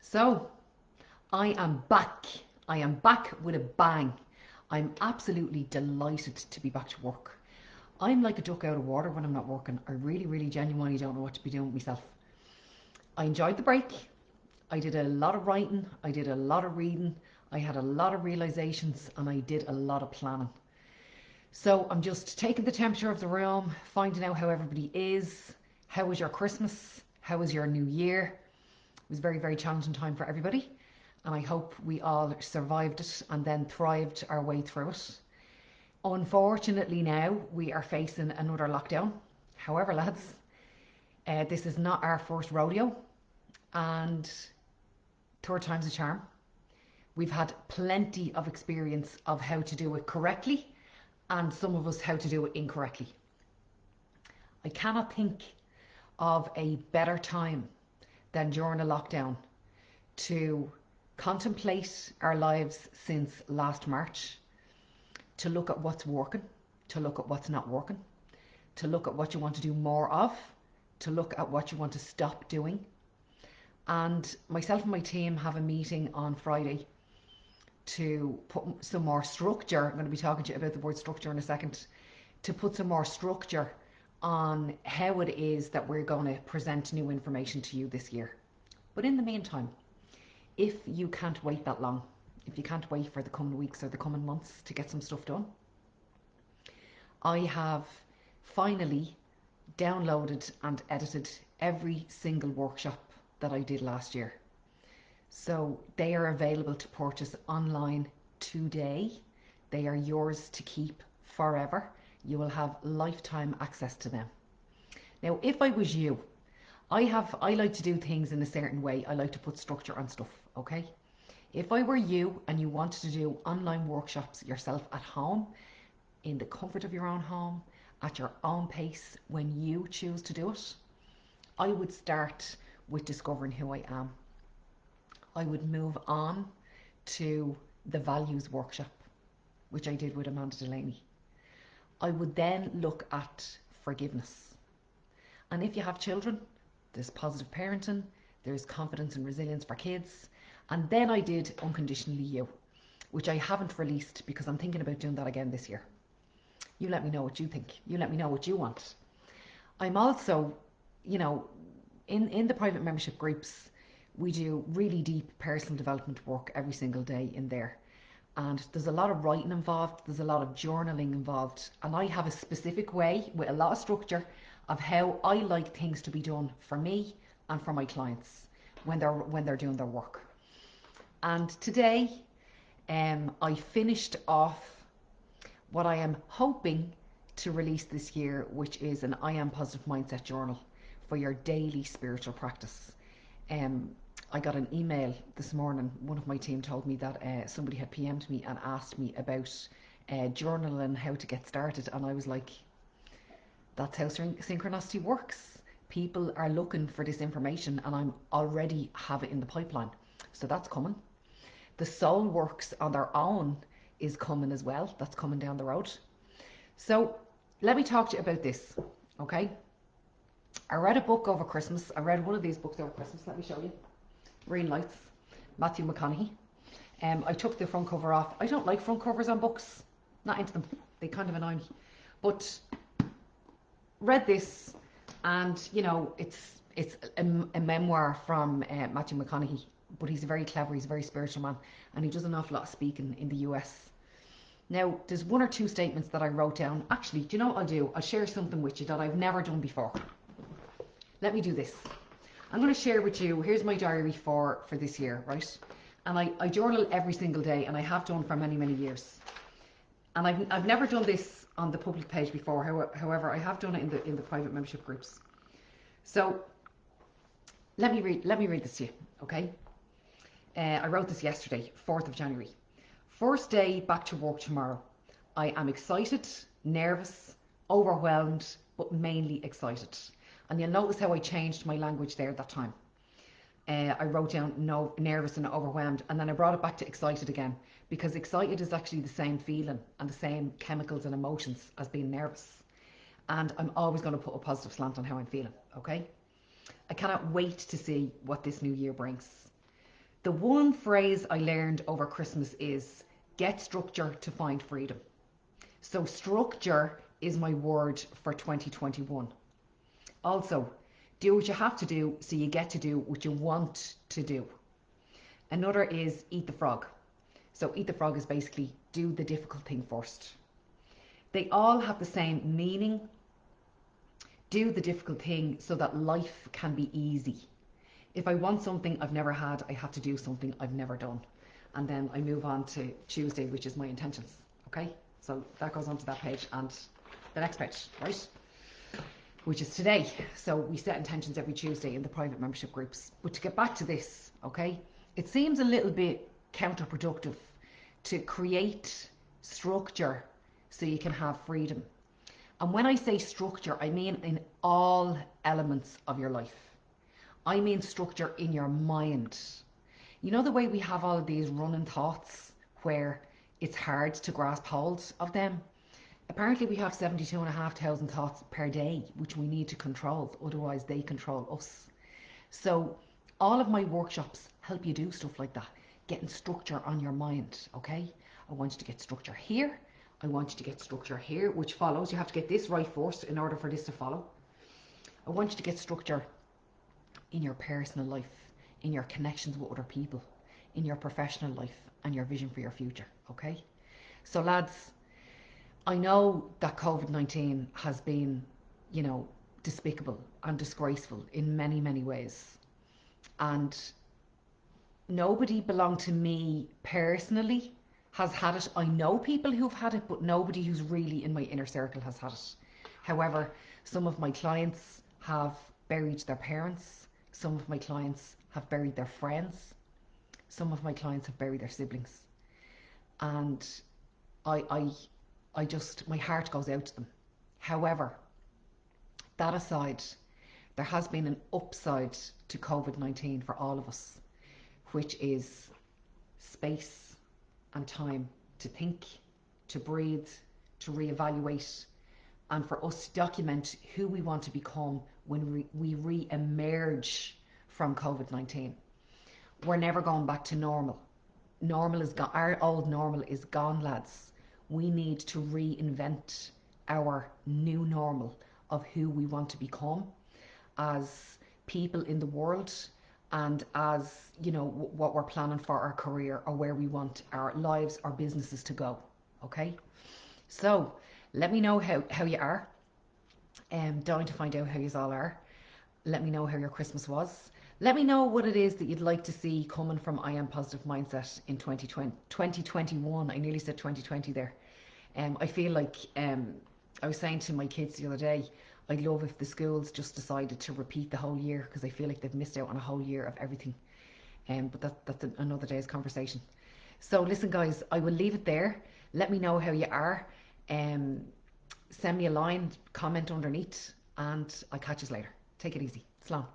So, I am back. I am back with a bang. I'm absolutely delighted to be back to work. I'm like a duck out of water when I'm not working. I really, really genuinely don't know what to be doing with myself. I enjoyed the break. I did a lot of writing. I did a lot of reading. I had a lot of realizations and I did a lot of planning. So I'm just taking the temperature of the room, finding out how everybody is. How was your Christmas? How was your New Year? It was a very, very challenging time for everybody. And I hope we all survived it and then thrived our way through it. Unfortunately, now we are facing another lockdown. However, lads, this is not our first rodeo, and third time's a charm. We've had plenty of experience of how to do it correctly, and some of us how to do it incorrectly. I cannot think of a better time than during a lockdown to contemplate our lives since last March, to look at what's working, to look at what's not working, to look at what you want to do more of, to look at what you want to stop doing. And myself and my team have a meeting on Friday to put some more structure. I'm going to be talking to you about the word structure in a second. To put some more structure on how it is that we're going to present new information to you this year. But in the meantime, if you can't wait that long, if you can't wait for the coming weeks or the coming months to get some stuff done, I have finally downloaded and edited every single workshop that I did last year. So they are available to purchase online today. They are yours to keep forever. You will have lifetime access to them. Now, if I was you, I like to do things in a certain way. I like to put structure on stuff, okay? If I were you and you wanted to do online workshops yourself at home, in the comfort of your own home, at your own pace, when you choose to do it, I would start with discovering who I am. I would move on to the values workshop, which I did with Amanda Delaney. I would then look at forgiveness. And if you have children, there's positive parenting, there's confidence and resilience for kids. And then I did Unconditionally You, which I haven't released because I'm thinking about doing that again this year. You let me know what you think. You let me know what you want. I'm also, in the private membership groups, we do really deep personal development work every single day in there. And there's a lot of writing involved, there's a lot of journaling involved. And I have a specific way with a lot of structure of how I like things to be done for me and for my clients when they're doing their work. And today, I finished off what I am hoping to release this year, which is an I Am Positive Mindset journal for your daily spiritual practice. I got an email this morning. One of my team told me that somebody had PM'd me and asked me about journaling and how to get started. And I was like, that's how synchronicity works. People are looking for this information and I'm already have it in the pipeline. So that's coming. The Soul Works on their own is coming as well. That's coming down the road. So let me talk to you about this, okay? I read a book over Christmas. I read one of these books over Christmas. Let me show you. Green Lights, Matthew McConaughey. I took the front cover off. I don't like front covers on books. Not into them. They kind of annoy me. But read this, and it's a memoir from Matthew McConaughey. But he's very clever. He's a very spiritual man, and he does an awful lot of speaking in the US. Now, there's one or two statements that I wrote down. Actually, do you know what I'll do? I'll share something with you that I've never done before. Let me do this. I'm going to share with you, here's my diary for this year, right? And I journal every single day, and I have done for many, many years. And I've never done this on the public page before. However, I have done it in the private membership groups. So let me read this to you, okay? I wrote this yesterday, 4th of January. First day back to work tomorrow. I am excited, nervous, overwhelmed, but mainly excited. And you'll notice how I changed my language there that time. I wrote down nervous and overwhelmed, and then I brought it back to excited again, because excited is actually the same feeling and the same chemicals and emotions as being nervous. And I'm always going to put a positive slant on how I'm feeling, okay? I cannot wait to see what this new year brings. The one phrase I learned over Christmas is get structure to find freedom. So structure is my word for 2021. Also, do what you have to do so you get to do what you want to do. Another is eat the frog. So eat the frog is basically do the difficult thing first. They all have the same meaning. Do the difficult thing so that life can be easy. If I want something I've never had, I have to do something I've never done. And then I move on to Tuesday, which is my intentions. Okay? So that goes onto that page and the next page, right? Which is today. So we set intentions every Tuesday in the private membership groups. But to get back to this, okay? It seems a little bit counterproductive to create structure so you can have freedom. And when I say structure, I mean in all elements of your life. I mean structure in your mind. You know the way we have all of these running thoughts where it's hard to grasp hold of them? Apparently we have 72,500 thoughts per day, which we need to control, otherwise they control us. So all of my workshops help you do stuff like that, getting structure on your mind, okay? I want you to get structure here. I want you to get structure here, which follows. You have to get this right first in order for this to follow. I want you to get structure in your personal life, in your connections with other people, in your professional life, and your vision for your future, okay? So lads, I know that COVID-19 has been, despicable and disgraceful in many, many ways. And nobody belonged to me personally has had it. I know people who've had it, but nobody who's really in my inner circle has had it. However, some of my clients have buried their parents. Some of my clients have buried their friends. Some of my clients have buried their siblings. And I just, my heart goes out to them. However, that aside, there has been an upside to COVID-19 for all of us, which is space and time to think, to breathe, to reevaluate, and for us to document who we want to become when we re-emerge from COVID-19. We're never going back to normal. Normal is gone. Our old normal is gone, lads. We need to reinvent our new normal of who we want to become as people in the world, and as what we're planning for our career or where we want our lives or businesses to go. Okay, so let me know how you are. Dying to find out how you all are. Let me know how your Christmas was. Let me know what it is that you'd like to see coming from I Am Positive Mindset in 2021. I nearly said 2020 there. I feel like I was saying to my kids the other day, I'd love if the schools just decided to repeat the whole year, because I feel like they've missed out on a whole year of everything. But that's another day's conversation. So listen, guys, I will leave it there. Let me know how you are. Send me a line, comment underneath, and I'll catch you later. Take it easy. Slán.